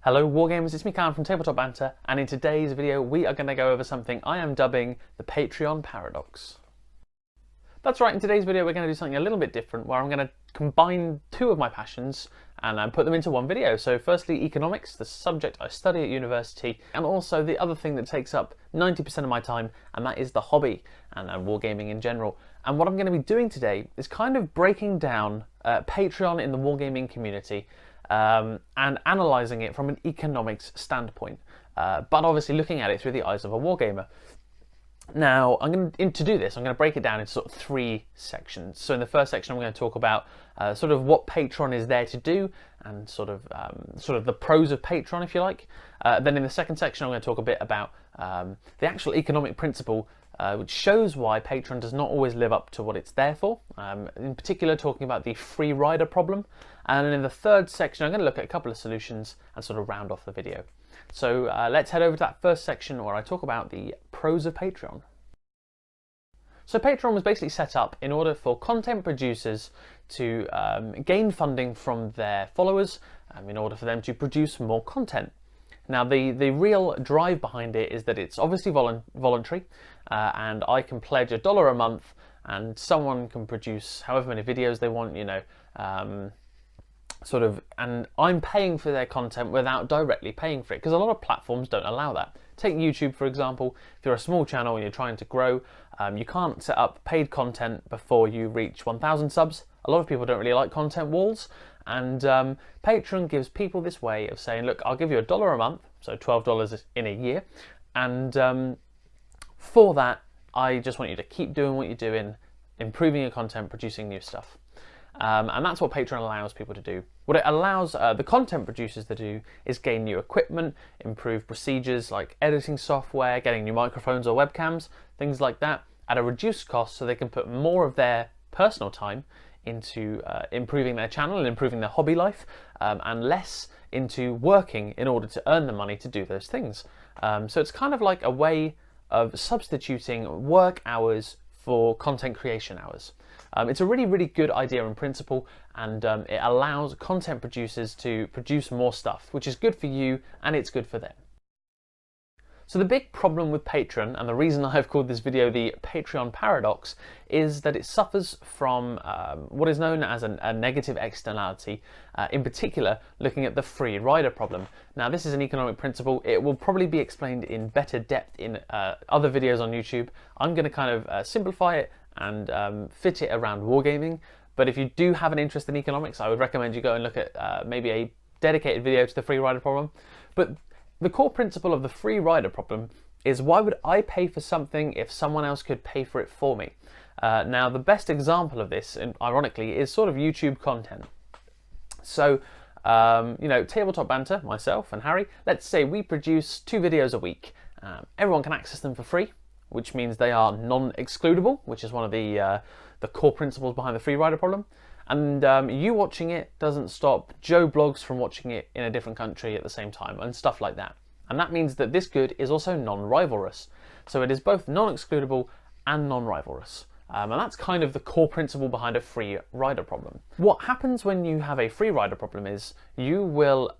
Hello Wargamers, it's me Callum from Tabletop Banter, and in today's video we are going to go over something I am dubbing the Patreon Paradox. That's right, in today's video we're going to do something a little bit different, where I'm going to combine two of my passions and put them into one video. So firstly, economics, the subject I study at university, and also the other thing that takes up 90% of my time, and that is the hobby and wargaming in general. And what I'm going to be doing today is kind of breaking down Patreon in the wargaming community, and analysing it from an economics standpoint, but obviously looking at it through the eyes of a wargamer. Now, to do this, I'm going to break it down into sort of three sections. So in the first section, I'm going to talk about sort of what Patreon is there to do, and sort of the pros of Patreon, if you like. Then in the second section, I'm going to talk a bit about the actual economic principle, which shows why Patreon does not always live up to what it's there for. In particular, talking about the free rider problem. And then in the third section, I'm going to look at a couple of solutions and sort of round off the video. So let's head over to that first section where I talk about the pros of Patreon. So Patreon was basically set up in order for content producers to gain funding from their followers, in order for them to produce more content. Now the real drive behind it is that it's obviously voluntary, and I can pledge $1 a month and someone can produce however many videos they want, and I'm paying for their content without directly paying for it, because a lot of platforms don't allow that. Take YouTube for example. If you're a small channel and you're trying to grow, you can't set up paid content before you reach 1,000 subs. A lot of people don't really like content walls, and Patreon gives people this way of saying, look, I'll give you $1 a month, so $12 in a year, and for that I just want you to keep doing what you're doing, improving your content, producing new stuff. And that's what Patreon allows people to do. What it allows the content producers to do is gain new equipment, improve procedures like editing software, getting new microphones or webcams, things like that, at a reduced cost, so they can put more of their personal time into improving their channel and improving their hobby life, and less into working in order to earn the money to do those things. So it's kind of like a way of substituting work hours for content creation hours. It's a really, really good idea in principle, and it allows content producers to produce more stuff, which is good for you and it's good for them. So the big problem with Patreon, and the reason I've called this video the Patreon Paradox, is that it suffers from what is known as a negative externality, in particular looking at the free rider problem. Now this is an economic principle. It will probably be explained in better depth in other videos on YouTube. I'm going to kind of simplify it and fit it around wargaming, but if you do have an interest in economics, I would recommend you go and look at maybe a dedicated video to the free rider problem. But the core principle of the free rider problem is, why would I pay for something if someone else could pay for it for me? Now the best example of this, ironically, is sort of YouTube content. So Tabletop Banter, myself and Harry, let's say we produce 2 videos a week. Everyone can access them for free, which means they are non-excludable, which is one of the core principles behind the free rider problem. And you watching it doesn't stop Joe Blogs from watching it in a different country at the same time, and stuff like that. And that means that this good is also non-rivalrous. So it is both non-excludable and non-rivalrous. And that's kind of the core principle behind a free rider problem. What happens when you have a free rider problem is you will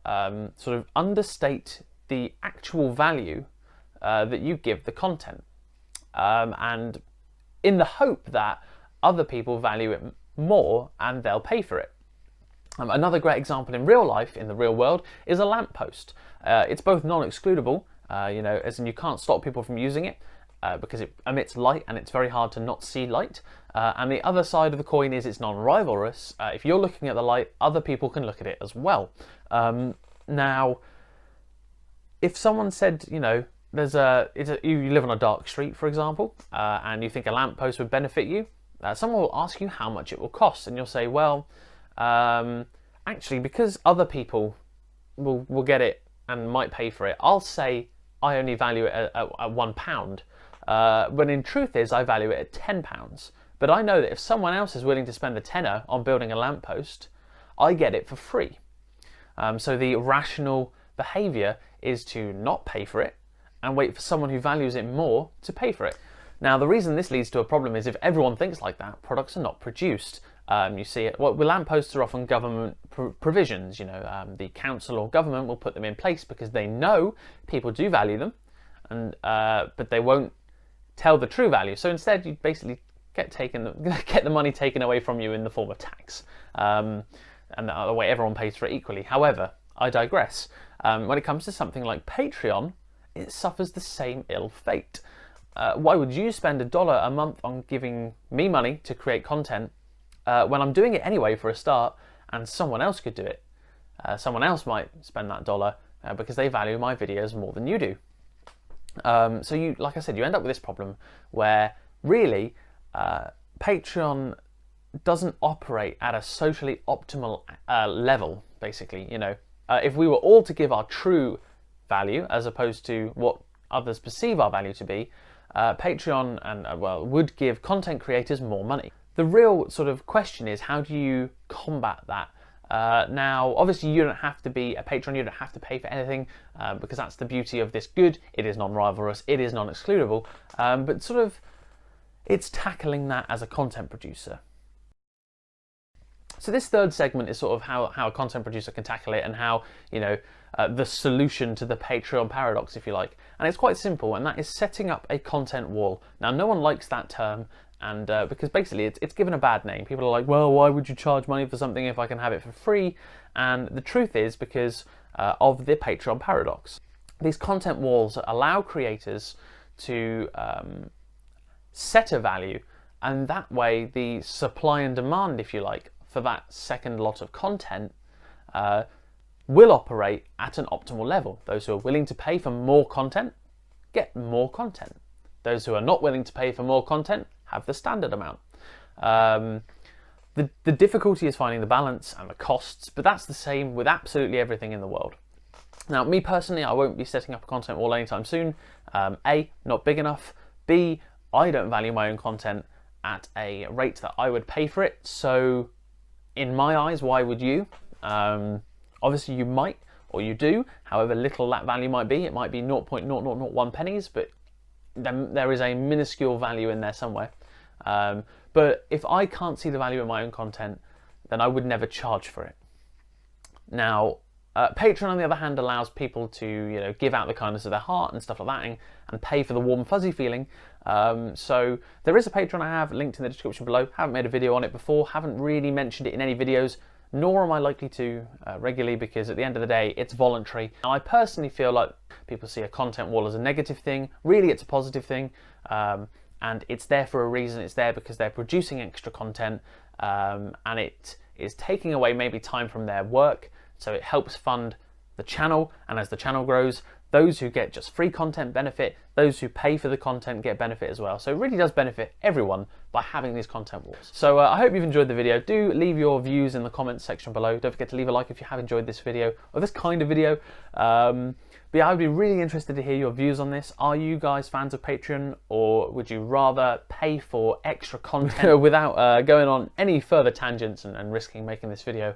sort of understate the actual value that you give the content. And in the hope that other people value it more and they'll pay for it. Another great example in real life, in the real world, is a lamppost. It's both non-excludable, as in you can't stop people from using it because it emits light and it's very hard to not see light. And the other side of the coin is it's non-rivalrous. If you're looking at the light, other people can look at it as well. Now, if someone said, you live on a dark street, for example, and you think a lamppost would benefit you, someone will ask you how much it will cost, and you'll say, well, actually, because other people will get it and might pay for it, I'll say I only value it at £1, when in truth is I value it at £10. But I know that if someone else is willing to spend the tenner on building a lamppost, I get it for free. So the rational behaviour is to not pay for it and wait for someone who values it more to pay for it. Now the reason this leads to a problem is if everyone thinks like that, products are not produced. You see it. Well, lampposts are often government provisions. You know, the council or government will put them in place because they know people do value them, and but they won't tell the true value. So instead, you basically get the money taken away from you in the form of tax, and that way everyone pays for it equally. However, I digress. When it comes to something like Patreon, it suffers the same ill fate. Why would you spend $1 a month on giving me money to create content when I'm doing it anyway for a start, and someone else could do it? Someone else might spend that dollar because they value my videos more than you do. So you, like I said, you end up with this problem where really Patreon doesn't operate at a socially optimal level. Basically, you know, if we were all to give our true value as opposed to what others perceive our value to be, Patreon and would give content creators more money. The real sort of question is, how do you combat that? Now, obviously, you don't have to be a patron, you don't have to pay for anything, because that's the beauty of this good. It is non-rivalrous, it is non-excludable, but sort of it's tackling that as a content producer. So this third segment is sort of how a content producer can tackle it, and how, you know, the solution to the Patreon paradox, if you like. And it's quite simple, and that is setting up a content wall. Now, no one likes that term, and because basically it's given a bad name. People are like, well, why would you charge money for something if I can have it for free? And the truth is because of the Patreon paradox. These content walls allow creators to set a value, and that way the supply and demand, if you like, for that second lot of content will operate at an optimal level. Those who are willing to pay for more content get more content. Those who are not willing to pay for more content have the standard amount. The difficulty is finding the balance and the costs, but that's the same with absolutely everything in the world. Now, me personally, I won't be setting up a content wall anytime soon. A, not big enough. B, I don't value my own content at a rate that I would pay for it. So in my eyes, why would you? Obviously you might, or you do, however little that value might be. It might be 0.0001 pennies, but there is a minuscule value in there somewhere. But if I can't see the value in my own content, then I would never charge for it. Now, Patreon, on the other hand, allows people to, you know, give out the kindness of their heart and stuff like that, and pay for the warm fuzzy feeling. So there is a Patreon I have linked in the description below. Haven't made a video on it before, haven't really mentioned it in any videos, nor am I likely to regularly, because at the end of the day, it's voluntary. Now, I personally feel like people see a content wall as a negative thing. Really, it's a positive thing, and it's there for a reason. It's there because they're producing extra content, and it is taking away maybe time from their work. So it helps fund the channel, and as the channel grows, those who get just free content benefit, those who pay for the content get benefit as well. So it really does benefit everyone by having these content walls. So I hope you've enjoyed the video. Do leave your views in the comments section below. Don't forget to leave a like if you have enjoyed this video, or this kind of video. But yeah, I would be really interested to hear your views on this. Are you guys fans of Patreon, or would you rather pay for extra content without going on any further tangents and risking making this video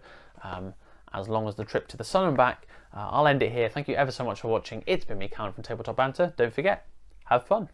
as long as the trip to the sun and back? I'll end it here. Thank you ever so much for watching. It's been me, Callum from Tabletop Banter. Don't forget, have fun.